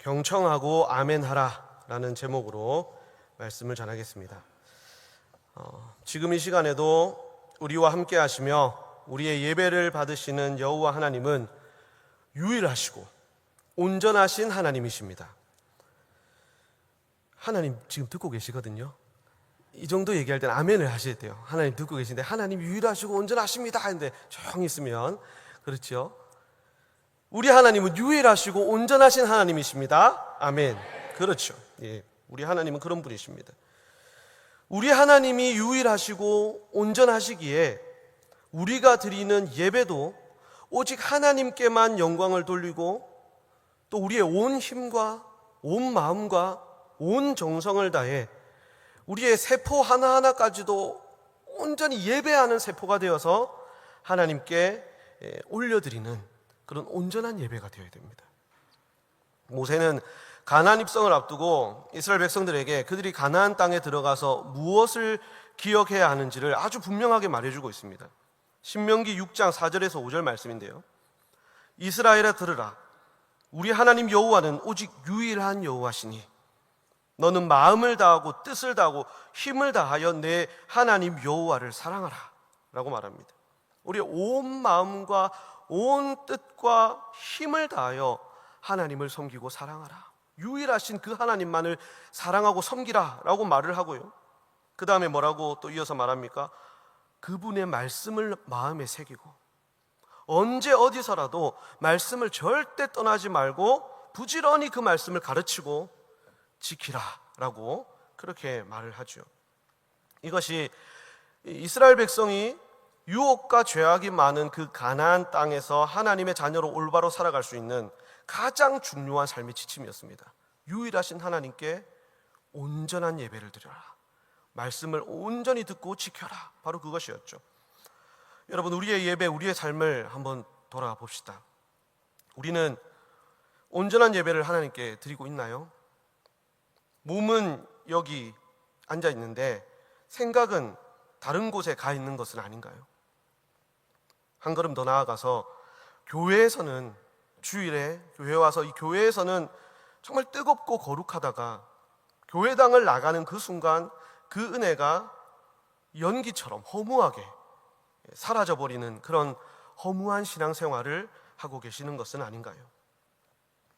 경청하고 아멘하라 라는 제목으로 말씀을 전하겠습니다. 지금 이 시간에도 우리와 함께 하시며 우리의 예배를 받으시는 여호와 하나님은 유일하시고 온전하신 하나님이십니다. 하나님 지금 듣고 계시거든요. 이 정도 얘기할 때는 아멘을 하셔야 돼요. 하나님 듣고 계신데 하나님 유일하시고 온전하십니다 했는데 조용히 있으면 그렇죠. 우리 하나님은 유일하시고 온전하신 하나님이십니다. 아멘. 그렇죠. 예, 우리 하나님은 그런 분이십니다. 우리 하나님이 유일하시고 온전하시기에 우리가 드리는 예배도 오직 하나님께만 영광을 돌리고 또 우리의 온 힘과 온 마음과 온 정성을 다해 우리의 세포 하나하나까지도 온전히 예배하는 세포가 되어서 하나님께 올려드리는 그런 온전한 예배가 되어야 됩니다. 모세는 가나안 입성을 앞두고 이스라엘 백성들에게 그들이 가나안 땅에 들어가서 무엇을 기억해야 하는지를 아주 분명하게 말해주고 있습니다. 신명기 6장 4절에서 5절 말씀인데요. 이스라엘아 들으라. 우리 하나님 여호와는 오직 유일한 여호와시니 너는 마음을 다하고 뜻을 다하고 힘을 다하여 내 하나님 여호와를 사랑하라 라고 말합니다. 우리의 온 마음과 온 뜻과 힘을 다하여 하나님을 섬기고 사랑하라. 유일하신 그 하나님만을 사랑하고 섬기라 라고 말을 하고요. 그 다음에 뭐라고 또 이어서 말합니까? 그분의 말씀을 마음에 새기고 언제 어디서라도 말씀을 절대 떠나지 말고 부지런히 그 말씀을 가르치고 지키라 라고 그렇게 말을 하죠. 이것이 이스라엘 백성이 유혹과 죄악이 많은 그 가나안 땅에서 하나님의 자녀로 올바로 살아갈 수 있는 가장 중요한 삶의 지침이었습니다. 유일하신 하나님께 온전한 예배를 드려라. 말씀을 온전히 듣고 지켜라. 바로 그것이었죠. 여러분, 우리의 예배, 우리의 삶을 한번 돌아봅시다. 우리는 온전한 예배를 하나님께 드리고 있나요? 몸은 여기 앉아 있는데 생각은 다른 곳에 가 있는 것은 아닌가요? 한 걸음 더 나아가서 교회에서는 주일에 교회 와서 이 교회에서는 정말 뜨겁고 거룩하다가 교회당을 나가는 그 순간 그 은혜가 연기처럼 허무하게 사라져버리는 그런 허무한 신앙생활을 하고 계시는 것은 아닌가요?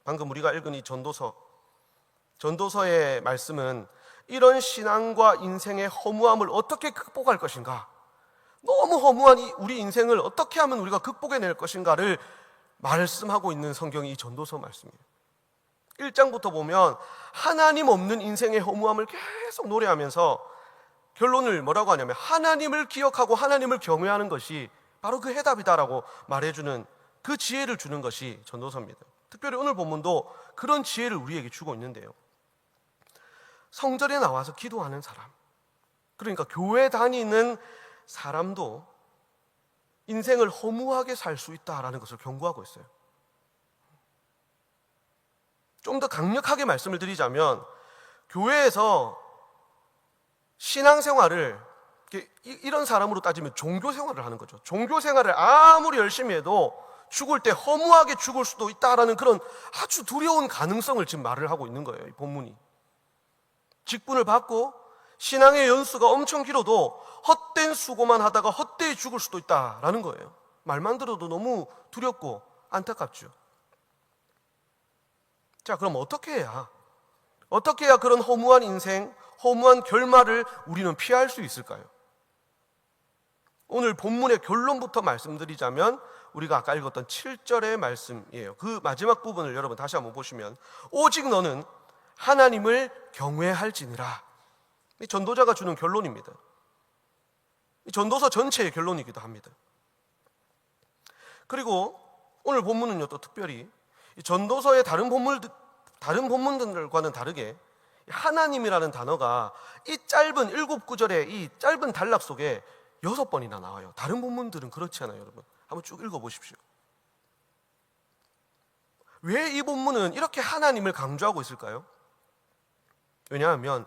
방금 우리가 읽은 이 전도서의 말씀은 이런 신앙과 인생의 허무함을 어떻게 극복할 것인가, 너무 허무한 우리 인생을 어떻게 하면 우리가 극복해낼 것인가를 말씀하고 있는 성경이 이 전도서 말씀이에요. 1장부터 보면 하나님 없는 인생의 허무함을 계속 노래하면서 결론을 뭐라고 하냐면 하나님을 기억하고 하나님을 경외하는 것이 바로 그 해답이다라고 말해주는 그 지혜를 주는 것이 전도서입니다. 특별히 오늘 본문도 그런 지혜를 우리에게 주고 있는데요. 성전에 나와서 기도하는 사람, 그러니까 교회 다니는 사람도 인생을 허무하게 살 수 있다라는 것을 경고하고 있어요. 좀 더 강력하게 말씀을 드리자면 교회에서 신앙생활을 이런 사람으로 따지면 종교생활을 하는 거죠. 종교생활을 아무리 열심히 해도 죽을 때 허무하게 죽을 수도 있다라는 그런 아주 두려운 가능성을 지금 말을 하고 있는 거예요. 이 본문이. 직분을 받고 신앙의 연수가 엄청 길어도 헛된 수고만 하다가 헛되이 죽을 수도 있다라는 거예요. 말만 들어도 너무 두렵고 안타깝죠. 자, 그럼 어떻게 해야 그런 허무한 인생, 허무한 결말을 우리는 피할 수 있을까요? 오늘 본문의 결론부터 말씀드리자면 우리가 아까 읽었던 7절의 말씀이에요. 그 마지막 부분을 여러분 다시 한번 보시면 오직 너는 하나님을 경외할지니라. 이 전도자가 주는 결론입니다. 이 전도서 전체의 결론이기도 합니다. 그리고 오늘 본문은요, 또 특별히 이 전도서의 다른 본문들과는 다르게 하나님이라는 단어가 이 짧은 7구절의 이 짧은 단락 속에 6번이나 나와요. 다른 본문들은 그렇지 않아요, 여러분. 한번 쭉 읽어보십시오. 왜 이 본문은 이렇게 하나님을 강조하고 있을까요? 왜냐하면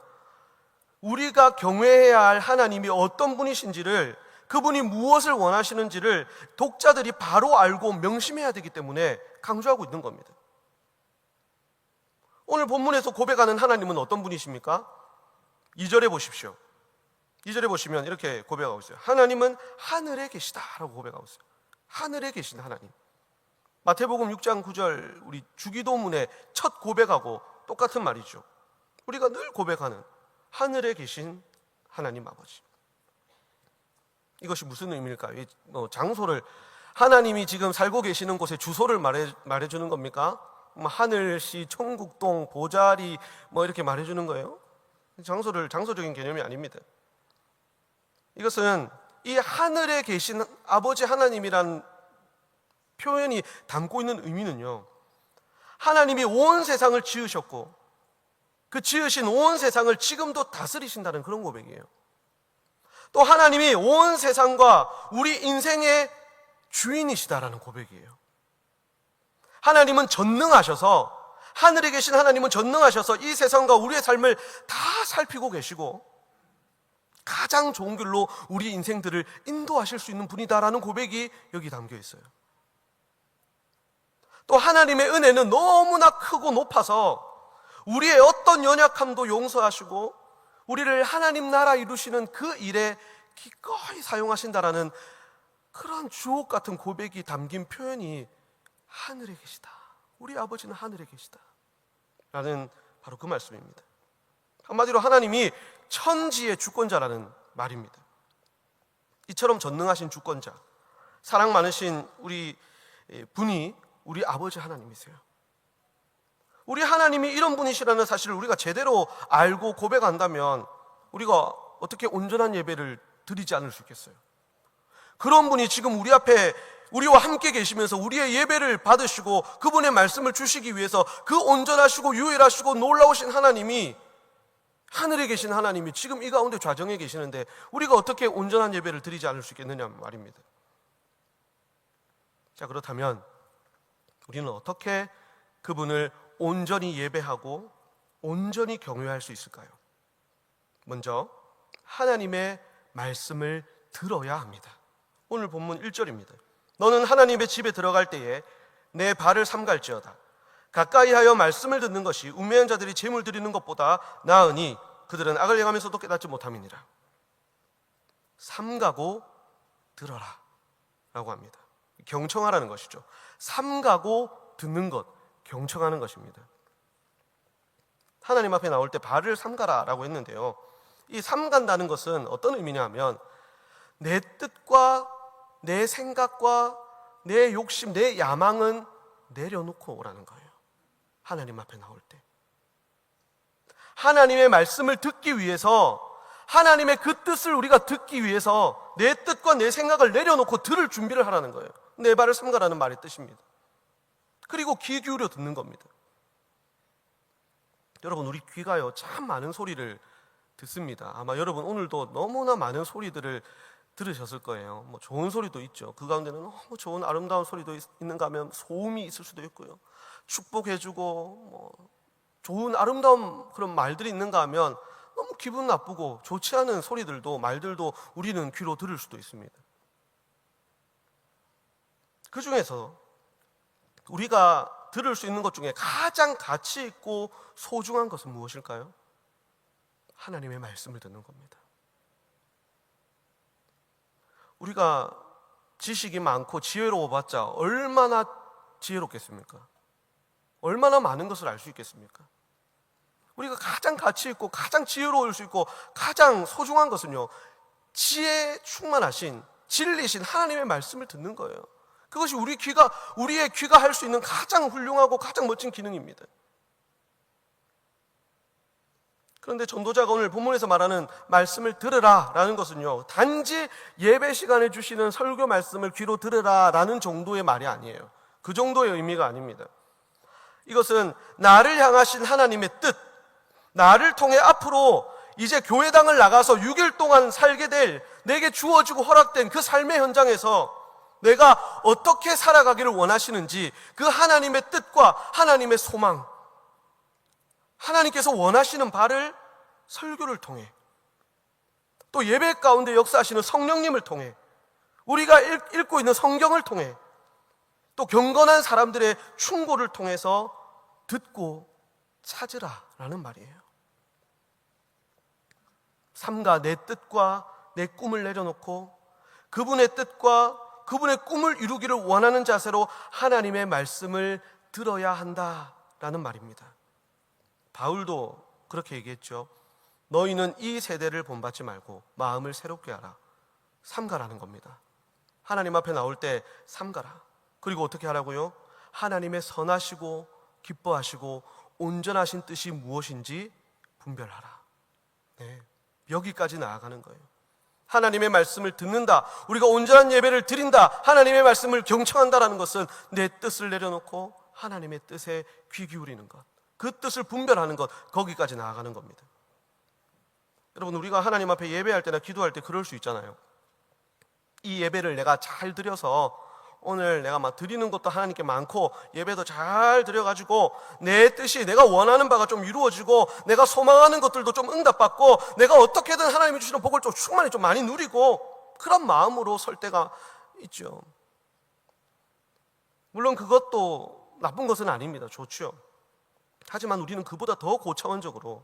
우리가 경외해야 할 하나님이 어떤 분이신지를, 그분이 무엇을 원하시는지를 독자들이 바로 알고 명심해야 되기 때문에 강조하고 있는 겁니다. 오늘 본문에서 고백하는 하나님은 어떤 분이십니까? 2절에 보십시오. 2절에 보시면 이렇게 고백하고 있어요. 하나님은 하늘에 계시다라고 고백하고 있어요. 하늘에 계신 하나님. 마태복음 6장 9절 우리 주기도문의 첫 고백하고 똑같은 말이죠. 우리가 늘 고백하는 하늘에 계신 하나님 아버지. 이것이 무슨 의미일까요? 장소를, 하나님이 지금 살고 계시는 곳의 주소를 말해주는 겁니까? 하늘시, 천국동, 보자리 이렇게 말해주는 거예요? 장소적인 개념이 아닙니다. 이것은 이 하늘에 계신 아버지 하나님이란 표현이 담고 있는 의미는요, 하나님이 온 세상을 지으셨고 그 지으신 온 세상을 지금도 다스리신다는 그런 고백이에요. 또 하나님이 온 세상과 우리 인생의 주인이시다라는 고백이에요. 하나님은 전능하셔서, 하늘에 계신 하나님은 전능하셔서 이 세상과 우리의 삶을 다 살피고 계시고 가장 좋은 길로 우리 인생들을 인도하실 수 있는 분이다라는 고백이 여기 담겨 있어요. 또 하나님의 은혜는 너무나 크고 높아서 우리의 어떤 연약함도 용서하시고 우리를 하나님 나라 이루시는 그 일에 기꺼이 사용하신다라는 그런 주옥 같은 고백이 담긴 표현이 하늘에 계시다, 우리 아버지는 하늘에 계시다 라는 바로 그 말씀입니다. 한마디로 하나님이 천지의 주권자라는 말입니다. 이처럼 전능하신 주권자, 사랑 많으신 우리 분이 우리 아버지 하나님이세요. 우리 하나님이 이런 분이시라는 사실을 우리가 제대로 알고 고백한다면 우리가 어떻게 온전한 예배를 드리지 않을 수 있겠어요? 그런 분이 지금 우리 앞에 우리와 함께 계시면서 우리의 예배를 받으시고 그분의 말씀을 주시기 위해서 그 온전하시고 유일하시고 놀라우신 하나님이, 하늘에 계신 하나님이 지금 이 가운데 좌정에 계시는데 우리가 어떻게 온전한 예배를 드리지 않을 수 있겠느냐 말입니다. 자, 그렇다면 우리는 어떻게 그분을 온전히 예배하고 온전히 경외할 수 있을까요? 먼저 하나님의 말씀을 들어야 합니다. 오늘 본문 1절입니다. 너는 하나님의 집에 들어갈 때에 내 발을 삼갈지어다. 가까이 하여 말씀을 듣는 것이 우매한 자들이 제물 드리는 것보다 나으니 그들은 악을 행하면서도 깨닫지 못함이니라. 삼가고 들어라 라고 합니다. 경청하라는 것이죠. 삼가고 듣는 것, 경청하는 것입니다. 하나님 앞에 나올 때 발을 삼가라 라고 했는데요, 이 삼간다는 것은 어떤 의미냐 하면 내 뜻과 내 생각과 내 욕심, 내 야망은 내려놓고 오라는 거예요. 하나님 앞에 나올 때 하나님의 말씀을 듣기 위해서, 하나님의 그 뜻을 우리가 듣기 위해서 내 뜻과 내 생각을 내려놓고 들을 준비를 하라는 거예요. 내 발을 삼가라는 말의 뜻입니다. 그리고 귀 기울여 듣는 겁니다. 여러분, 우리 귀가요 참 많은 소리를 듣습니다. 아마 여러분 오늘도 너무나 많은 소리들을 들으셨을 거예요. 좋은 소리도 있죠. 그 가운데는 너무 좋은 아름다운 소리도 있는가 하면 소음이 있을 수도 있고요. 축복해주고 좋은 아름다운 그런 말들이 있는가 하면 너무 기분 나쁘고 좋지 않은 소리들도, 말들도 우리는 귀로 들을 수도 있습니다. 그 중에서 우리가 들을 수 있는 것 중에 가장 가치 있고 소중한 것은 무엇일까요? 하나님의 말씀을 듣는 겁니다. 우리가 지식이 많고 지혜로워봤자 얼마나 지혜롭겠습니까? 얼마나 많은 것을 알 수 있겠습니까? 우리가 가장 가치 있고 가장 지혜로울 수 있고 가장 소중한 것은요, 지혜에 충만하신 진리신 하나님의 말씀을 듣는 거예요. 그것이 우리의 귀가 할 수 있는 가장 훌륭하고 가장 멋진 기능입니다. 그런데 전도자가 오늘 본문에서 말하는 말씀을 들으라 라는 것은요, 단지 예배 시간에 주시는 설교 말씀을 귀로 들으라 라는 정도의 말이 아니에요. 그 정도의 의미가 아닙니다. 이것은 나를 향하신 하나님의 뜻, 나를 통해 앞으로 이제 교회당을 나가서 6일 동안 살게 될, 내게 주어지고 허락된 그 삶의 현장에서 내가 어떻게 살아가기를 원하시는지 그 하나님의 뜻과 하나님의 소망, 하나님께서 원하시는 바를 설교를 통해, 또 예배 가운데 역사하시는 성령님을 통해, 우리가 읽고 있는 성경을 통해, 또 경건한 사람들의 충고를 통해서 듣고 찾으라라는 말이에요. 삼가 내 뜻과 내 꿈을 내려놓고 그분의 뜻과 그분의 꿈을 이루기를 원하는 자세로 하나님의 말씀을 들어야 한다라는 말입니다. 바울도 그렇게 얘기했죠. 너희는 이 세대를 본받지 말고 마음을 새롭게 하라. 삼가라는 겁니다. 하나님 앞에 나올 때 삼가라. 그리고 어떻게 하라고요? 하나님의 선하시고 기뻐하시고 온전하신 뜻이 무엇인지 분별하라. 네, 여기까지 나아가는 거예요. 하나님의 말씀을 듣는다, 우리가 온전한 예배를 드린다, 하나님의 말씀을 경청한다라는 것은 내 뜻을 내려놓고 하나님의 뜻에 귀 기울이는 것, 그 뜻을 분별하는 것, 거기까지 나아가는 겁니다. 여러분, 우리가 하나님 앞에 예배할 때나 기도할 때 그럴 수 있잖아요. 이 예배를 내가 잘 드려서 오늘 내가 막 드리는 것도 하나님께 많고 예배도 잘 드려가지고 내 뜻이, 내가 원하는 바가 좀 이루어지고 내가 소망하는 것들도 좀 응답받고 내가 어떻게든 하나님이 주시는 복을 좀 충만히 좀 많이 누리고 그런 마음으로 설 때가 있죠. 물론 그것도 나쁜 것은 아닙니다. 좋죠. 하지만 우리는 그보다 더 고차원적으로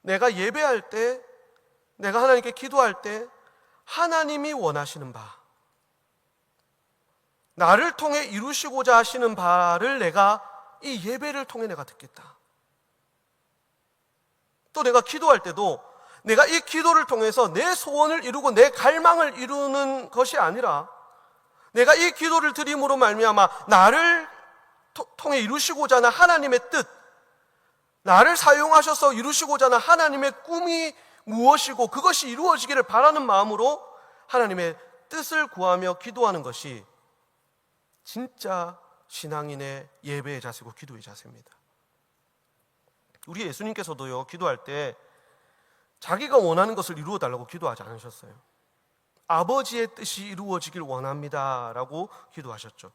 내가 예배할 때, 내가 하나님께 기도할 때 하나님이 원하시는 바, 나를 통해 이루시고자 하시는 바를 내가 이 예배를 통해 내가 듣겠다. 또 내가 기도할 때도 내가 이 기도를 통해서 내 소원을 이루고 내 갈망을 이루는 것이 아니라 내가 이 기도를 드림으로 말미암아 나를 통해 이루시고자 하는 하나님의 뜻, 나를 사용하셔서 이루시고자 하는 하나님의 꿈이 무엇이고 그것이 이루어지기를 바라는 마음으로 하나님의 뜻을 구하며 기도하는 것이 진짜 신앙인의 예배의 자세고 기도의 자세입니다. 우리 예수님께서도요, 기도할 때 자기가 원하는 것을 이루어 달라고 기도하지 않으셨어요. 아버지의 뜻이 이루어지길 원합니다 라고 기도하셨죠.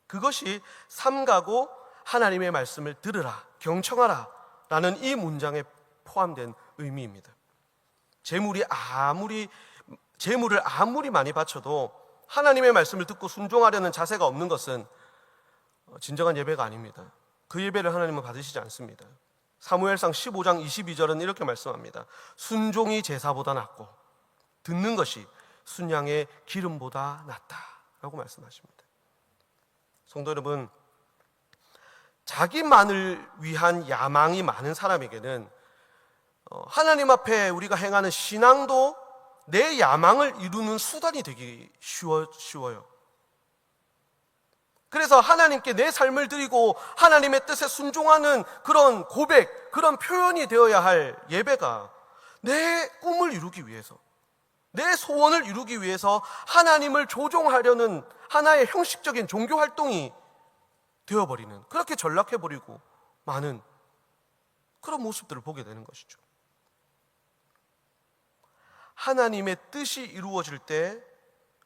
그것이 삼가고 하나님의 말씀을 들으라, 경청하라 라는 이 문장에 포함된 의미입니다. 재물을 아무리 많이 바쳐도 하나님의 말씀을 듣고 순종하려는 자세가 없는 것은 진정한 예배가 아닙니다. 그 예배를 하나님은 받으시지 않습니다. 사무엘상 15장 22절은 이렇게 말씀합니다. 순종이 제사보다 낫고 듣는 것이 순양의 기름보다 낫다 라고 말씀하십니다. 성도 여러분, 자기만을 위한 야망이 많은 사람에게는 하나님 앞에 우리가 행하는 신앙도 내 야망을 이루는 수단이 되기 쉬워요. 그래서 하나님께 내 삶을 드리고 하나님의 뜻에 순종하는 그런 고백, 그런 표현이 되어야 할 예배가 내 꿈을 이루기 위해서, 내 소원을 이루기 위해서 하나님을 조종하려는 하나의 형식적인 종교 활동이 되어버리는, 그렇게 전락해버리고 많은 그런 모습들을 보게 되는 것이죠. 하나님의 뜻이 이루어질 때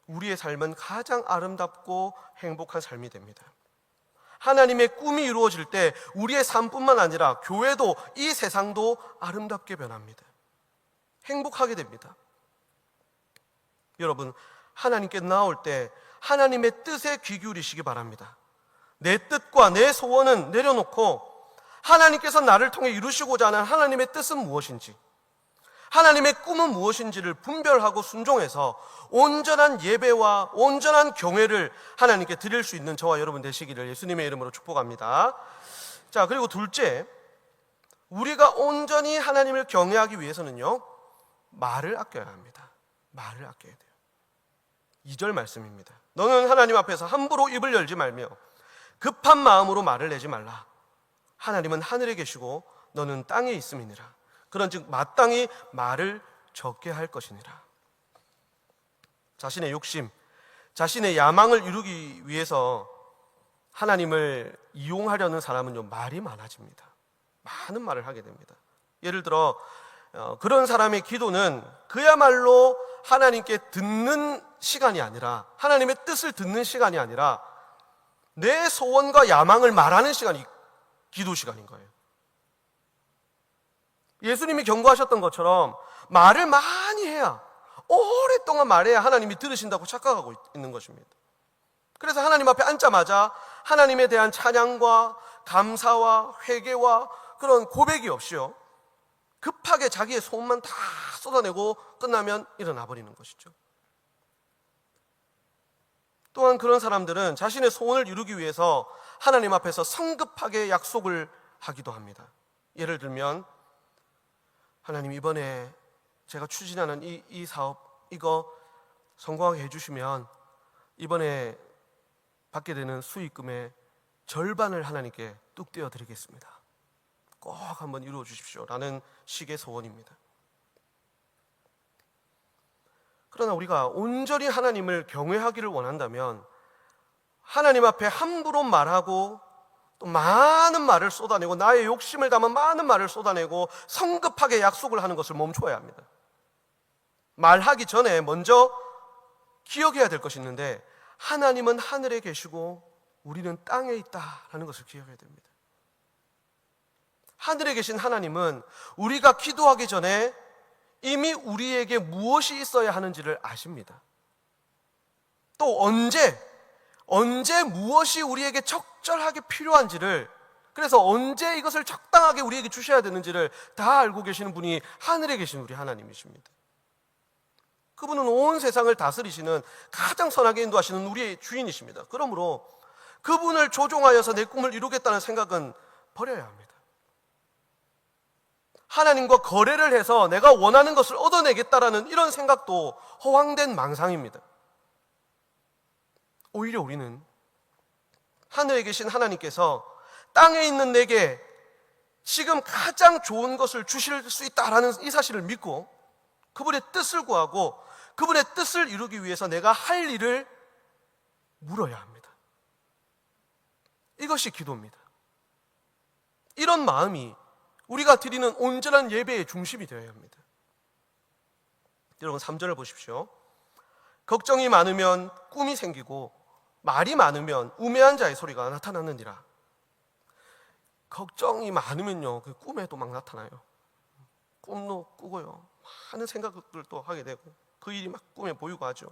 우리의 삶은 가장 아름답고 행복한 삶이 됩니다. 하나님의 꿈이 이루어질 때 우리의 삶뿐만 아니라 교회도 이 세상도 아름답게 변합니다. 행복하게 됩니다. 여러분, 하나님께 나올 때 하나님의 뜻에 귀 기울이시기 바랍니다. 내 뜻과 내 소원은 내려놓고 하나님께서 나를 통해 이루시고자 하는 하나님의 뜻은 무엇인지, 하나님의 꿈은 무엇인지를 분별하고 순종해서 온전한 예배와 온전한 경외를 하나님께 드릴 수 있는 저와 여러분 되시기를 예수님의 이름으로 축복합니다. 자, 그리고 둘째, 우리가 온전히 하나님을 경외하기 위해서는요, 말을 아껴야 합니다. 말을 아껴야 돼요. 2절 말씀입니다. 너는 하나님 앞에서 함부로 입을 열지 말며 급한 마음으로 말을 내지 말라. 하나님은 하늘에 계시고 너는 땅에 있음이니라. 그런즉 마땅히 말을 적게 할 것이니라. 자신의 욕심, 자신의 야망을 이루기 위해서 하나님을 이용하려는 사람은요, 말이 많아집니다. 많은 말을 하게 됩니다. 예를 들어 그런 사람의 기도는 그야말로 하나님께 듣는 시간이 아니라, 하나님의 뜻을 듣는 시간이 아니라 내 소원과 야망을 말하는 시간이 기도 시간인 거예요. 예수님이 경고하셨던 것처럼 말을 많이 해야, 오랫동안 말해야 하나님이 들으신다고 착각하고 있는 것입니다. 그래서 하나님 앞에 앉자마자 하나님에 대한 찬양과 감사와 회개와 그런 고백이 없이요, 급하게 자기의 소원만 다 쏟아내고 끝나면 일어나 버리는 것이죠. 또한 그런 사람들은 자신의 소원을 이루기 위해서 하나님 앞에서 성급하게 약속을 하기도 합니다. 예를 들면, 하나님, 이번에 제가 추진하는 이 사업, 이거 성공하게 해주시면 이번에 받게 되는 수익금의 절반을 하나님께 뚝 떼어 드리겠습니다. 꼭 한번 이루어 주십시오 라는 식의 소원입니다. 그러나 우리가 온전히 하나님을 경외하기를 원한다면 하나님 앞에 함부로 말하고 또 많은 말을 쏟아내고 나의 욕심을 담은 많은 말을 쏟아내고 성급하게 약속을 하는 것을 멈춰야 합니다. 말하기 전에 먼저 기억해야 될 것이 있는데, 하나님은 하늘에 계시고 우리는 땅에 있다라는 것을 기억해야 됩니다. 하늘에 계신 하나님은 우리가 기도하기 전에 이미 우리에게 무엇이 있어야 하는지를 아십니다. 또 언제 무엇이 우리에게 적절하게 필요한지를, 그래서 언제 이것을 적당하게 우리에게 주셔야 되는지를 다 알고 계시는 분이 하늘에 계신 우리 하나님이십니다. 그분은 온 세상을 다스리시는, 가장 선하게 인도하시는 우리의 주인이십니다. 그러므로 그분을 조종하여서 내 꿈을 이루겠다는 생각은 버려야 합니다. 하나님과 거래를 해서 내가 원하는 것을 얻어내겠다라는 이런 생각도 허황된 망상입니다. 오히려 우리는 하늘에 계신 하나님께서 땅에 있는 내게 지금 가장 좋은 것을 주실 수 있다라는 이 사실을 믿고 그분의 뜻을 구하고 그분의 뜻을 이루기 위해서 내가 할 일을 물어야 합니다. 이것이 기도입니다. 이런 마음이 우리가 드리는 온전한 예배의 중심이 되어야 합니다. 여러분, 3절을 보십시오. 걱정이 많으면 꿈이 생기고 말이 많으면 우매한 자의 소리가 나타나느니라. 걱정이 많으면요, 그 꿈에도 막 나타나요. 꿈도 꾸고요, 많은 생각들도 하게 되고 그 일이 막 꿈에 보이고 하죠.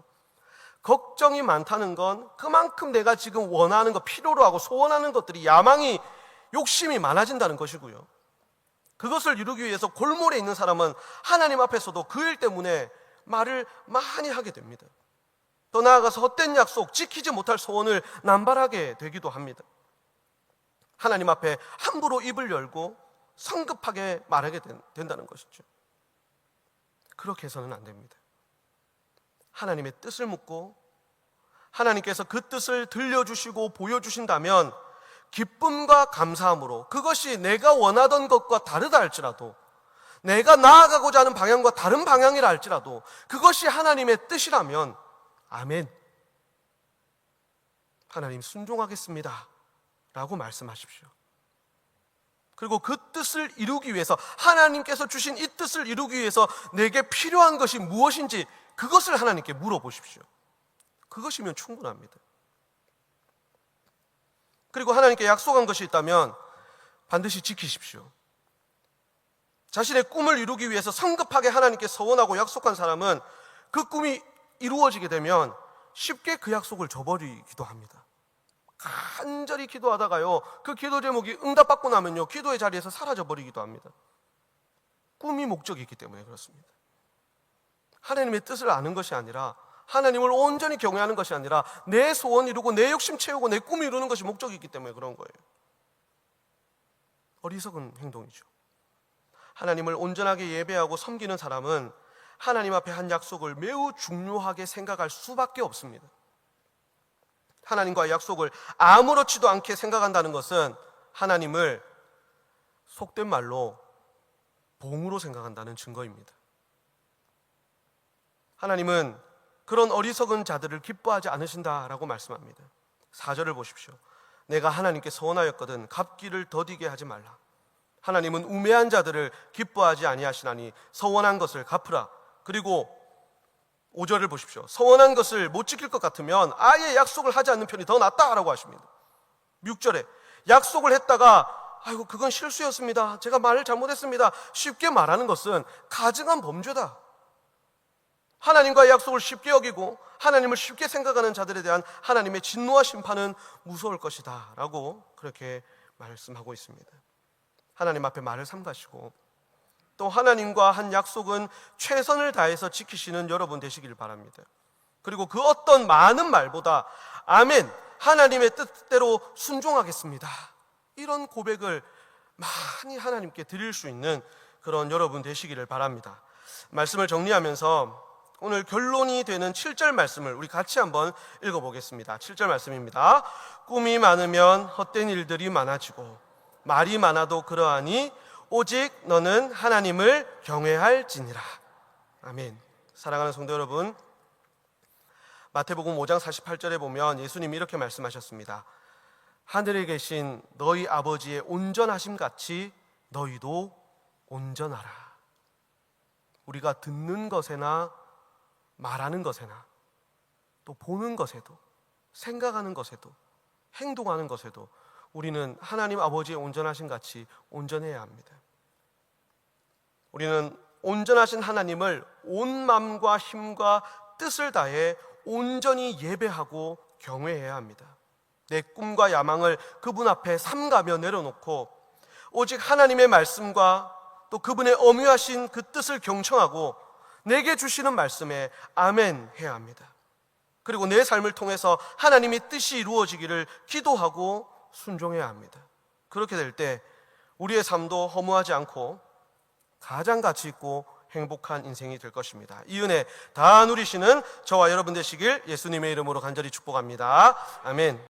걱정이 많다는 건 그만큼 내가 지금 원하는 것, 필요로 하고 소원하는 것들이, 야망이, 욕심이 많아진다는 것이고요. 그것을 이루기 위해서 골몰에 있는 사람은 하나님 앞에서도 그 일 때문에 말을 많이 하게 됩니다. 더 나아가서 헛된 약속, 지키지 못할 소원을 남발하게 되기도 합니다. 하나님 앞에 함부로 입을 열고 성급하게 말하게 된다는 것이죠. 그렇게 해서는 안 됩니다. 하나님의 뜻을 묻고 하나님께서 그 뜻을 들려주시고 보여주신다면 기쁨과 감사함으로, 그것이 내가 원하던 것과 다르다 할지라도, 내가 나아가고자 하는 방향과 다른 방향이라 할지라도 그것이 하나님의 뜻이라면 아멘, 하나님 순종하겠습니다 라고 말씀하십시오. 그리고 그 뜻을 이루기 위해서, 하나님께서 주신 이 뜻을 이루기 위해서 내게 필요한 것이 무엇인지 그것을 하나님께 물어보십시오. 그것이면 충분합니다. 그리고 하나님께 약속한 것이 있다면 반드시 지키십시오. 자신의 꿈을 이루기 위해서 성급하게 하나님께 서원하고 약속한 사람은 그 꿈이 이루어지게 되면 쉽게 그 약속을 저버리기도 합니다. 간절히 기도하다가요, 그 기도 제목이 응답받고 나면요, 기도의 자리에서 사라져버리기도 합니다. 꿈이 목적이 있기 때문에 그렇습니다. 하나님의 뜻을 아는 것이 아니라, 하나님을 온전히 경외하는 것이 아니라 내 소원 이루고 내 욕심 채우고 내 꿈 이루는 것이 목적이 있기 때문에 그런 거예요. 어리석은 행동이죠. 하나님을 온전하게 예배하고 섬기는 사람은 하나님 앞에 한 약속을 매우 중요하게 생각할 수밖에 없습니다. 하나님과의 약속을 아무렇지도 않게 생각한다는 것은 하나님을 속된 말로 봉으로 생각한다는 증거입니다. 하나님은 그런 어리석은 자들을 기뻐하지 않으신다라고 말씀합니다. 4절을 보십시오. 내가 하나님께 서원하였거든 갚기를 더디게 하지 말라. 하나님은 우매한 자들을 기뻐하지 아니하시나니 서원한 것을 갚으라. 그리고 5절을 보십시오. 서원한 것을 못 지킬 것 같으면 아예 약속을 하지 않는 편이 더 낫다라고 하십니다. 6절에 약속을 했다가 아이고 그건 실수였습니다, 제가 말을 잘못했습니다, 쉽게 말하는 것은 가증한 범죄다. 하나님과의 약속을 쉽게 여기고 하나님을 쉽게 생각하는 자들에 대한 하나님의 진노와 심판은 무서울 것이다 라고 그렇게 말씀하고 있습니다. 하나님 앞에 말을 삼가시고 또 하나님과 한 약속은 최선을 다해서 지키시는 여러분 되시길 바랍니다. 그리고 그 어떤 많은 말보다 아멘, 하나님의 뜻대로 순종하겠습니다, 이런 고백을 많이 하나님께 드릴 수 있는 그런 여러분 되시기를 바랍니다. 말씀을 정리하면서 오늘 결론이 되는 7절 말씀을 우리 같이 한번 읽어보겠습니다. 7절 말씀입니다. 꿈이 많으면 헛된 일들이 많아지고 말이 많아도 그러하니 오직 너는 하나님을 경외할지니라. 아멘. 사랑하는 성도 여러분, 마태복음 5장 48절에 보면 예수님이 이렇게 말씀하셨습니다. 하늘에 계신 너희 아버지의 온전하심 같이 너희도 온전하라. 우리가 듣는 것에나 말하는 것에나 또 보는 것에도 생각하는 것에도 행동하는 것에도 우리는 하나님 아버지의 온전하심 같이 온전해야 합니다. 우리는 온전하신 하나님을 온 마음과 힘과 뜻을 다해 온전히 예배하고 경외해야 합니다. 내 꿈과 야망을 그분 앞에 삼가며 내려놓고 오직 하나님의 말씀과 또 그분의 엄유하신 그 뜻을 경청하고 내게 주시는 말씀에 아멘 해야 합니다. 그리고 내 삶을 통해서 하나님의 뜻이 이루어지기를 기도하고 순종해야 합니다. 그렇게 될 때 우리의 삶도 허무하지 않고 가장 가치 있고 행복한 인생이 될 것입니다. 이 은혜 다 누리시는 저와 여러분 되시길 예수님의 이름으로 간절히 축복합니다. 아멘.